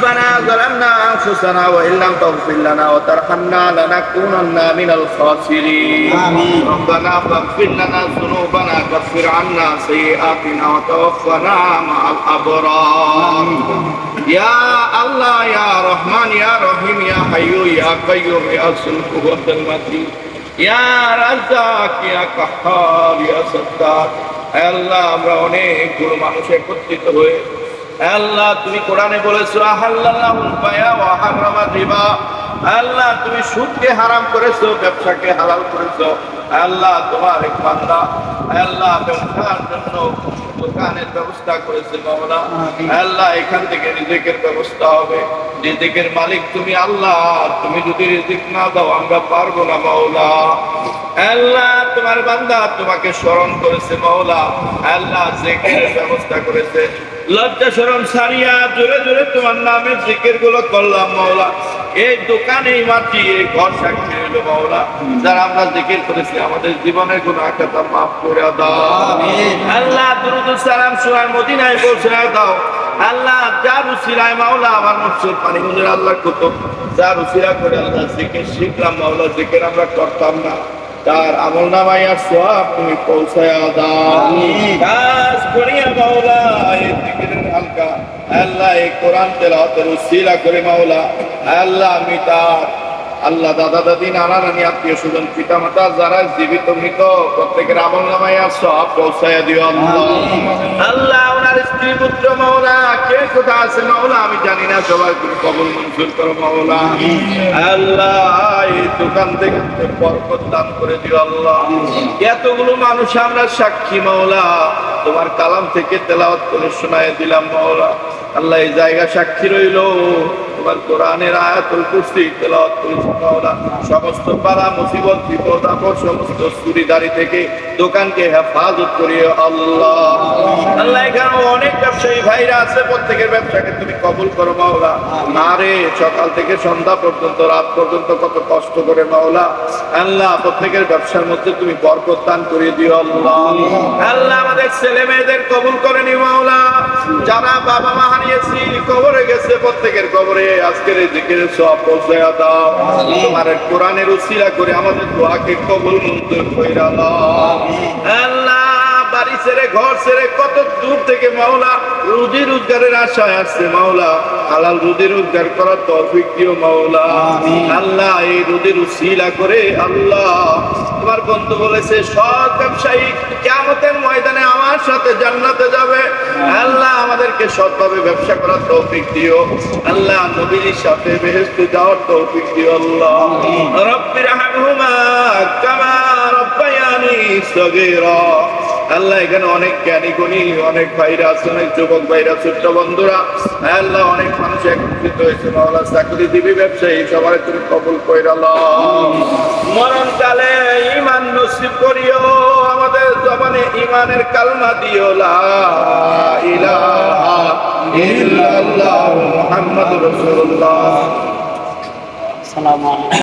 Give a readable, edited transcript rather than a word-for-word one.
ربنا ظلمنا أنفسنا وإن لم تغفر لنا وترحمنا لنكونن من الخاسرين آمين. ربنا فاغفر لنا ذنوبنا كفر عنا سيئاتنا وتوفنا مع الأبرار يا الله يا رحمن يا رحيم يا حي يا قيوم يا ذو القوة المتين يا رزاق يا قهار يا ستار আল্লাহ আমরা অনেকগুলো মানুষ একত্রিত হয়ে আল্লাহ তুমি কোরআনে বলেছো আহাল্লাল্লাহুল বায়া ওয়া হারামা রিবা আল্লাহ তুমি সুদকে হারাম করেছো ব্যবসাকে হালাল করেছো আল্লাহ তোমার এক বান্দা আল্লাহ ব্যবসার জন্য দোকানের ব্যবস্থা করেছে মাওলা আল্লাহ এখান থেকে রিজিকের ব্যবস্থা হবে রিজিকের মালিক তুমি আল্লাহ তুমি যদি রিজিক না দাও আমরা পারবো না মাওলা আল্লাহ তোমার বান্দা তোমাকে স্মরণ করেছে মাওলা আল্লাহ জিকিরের ব্যবস্থা করেছে লজ্জা শরম সারিয়া জোরে জোরে তোমার নামের জিকির গুলো করলাম মাওলা এই দোকানে এই মাটি এই ঘর সাক্ষী হইল মাওলা যারা আমরা জিকির করেছি আমাদের জীবনের গুনাহ খাতা মাফ করে দাও আল্লাহ দুরূদ সালাম সুরায় মদিনায় পৌঁছে দাও আল্লাহ যার উসিলায় মাওলা আমার মসজিদ পানিগুলোর আল্লাহ কত যার উসিলা করে আল্লাহ জিকির শিখলাম মাওলা জিকির আমরা করতাম না তার আমল নামায় আর সওয়াব তুমি পৌঁছায়া দাও কাজ করিয়া মাওলা এই জিকিরের হালকা আল্লাহ এই কোরআন তেলাওয়াতের উসিলা করে মাওলা আল্লাহ আমি তার আল্লাহ দাদা দাদি নানা নানি আত্মীয় স্বজন পিতা মাতা যারা জীবিত মৃত প্রত্যেকের আমল নামায় আর সওয়াব পৌঁছায়া দিও আল্লাহ আল্লাহ ওনার স্ত্রী পুত্র মাওলা কে কোথা আছে মাওলা আমি জানি না সবাই তুমি কবুল মঞ্জুর করো মাওলা আল্লাহ এই দোকান থেকে বরকত দান করে দিও আল্লাহ এতগুলো মানুষ আমরা সাক্ষী মাওলা তোমার কালাম থেকে তেলাওয়াত করে শোনায় দিলাম মাওলা আল্লাহ এই জায়গা সাক্ষী রইলো তোমার কোরআনের আয়াতুল কুরসি তেলাওয়াত করেছি মাওলা সমস্ত বালা মুসিবত বিপদ আপদ সমস্ত চুরিদারি থেকে দোকানকে হেফাজত করিও আল্লাহ আল্লাহ এখানে অনেক ব্যবসায়ী ভাইরা আছে প্রত্যেকের ব্যবসাকে তুমি কবুল করো মাওলা আরে সকাল থেকে সন্ধ্যা পর্যন্ত রাত পর্যন্ত কত কষ্ট করে মাওলা আল্লাহ প্রত্যেকের ব্যবসার মধ্যে তুমি বরকত দান করে দিও আল্লাহ আল্লাহ আমাদের ছেলে মেয়েদের কবুল করে নিও মাওলা যারা বাবা মা হারিয়েছি কবরে গেছে প্রত্যেকের কবরে আজকের এই জিকিরের সওয়াব পৌঁছায়া দাও তোমার কোরআনের উসিলা করে আমাদের দোয়াকে কবুল মঞ্জুর কইরা দাও আল্লাহ বাড়ি ছেড়ে ঘর ছেড়ে কত দূর থেকে মাওলা রুজি রোজগারের আশায় আসছে মাওলা হালাল রুজি রোজগার করার তৌফিক দিও মাওলা আল্লাহ এই রুজির উসিলা করে আল্লাহ তোমার বন্ধু বলেছে সৎ ব্যবসায়ী কিয়ামতের ময়দানে আমার সাথে জান্নাতে যাবে আল্লাহ আমাদেরকে সৎভাবে ব্যবসা করার তৌফিক দিও আল্লাহ নবীর সাথে বেহেশতে যাওয়ার তৌফিক দিও আল্লাহ রব্বির হামহুমা কামা রব্বায়ানি সগীরা আল্লাহ এখানে অনেক জ্ঞানী গুণী অনেক ভাইরা আছে অনেক যুবক ভাইরা ছোট্ট বন্ধুরা আল্লাহ অনেক মানুষ একত্রিত হয়েছে মাওলা চাকরিজীবী ব্যবসায়ী সবার তুমি কবুল কইরা লও মরণকালে ঈমান নসিব করিও আমাদের জবানে ঈমানের কালমা দিও লা ইলাহা ইল্লাল্লাহ মুহাম্মাদুর রাসূলুল্লাহ। আসসালামু আলাইকুম।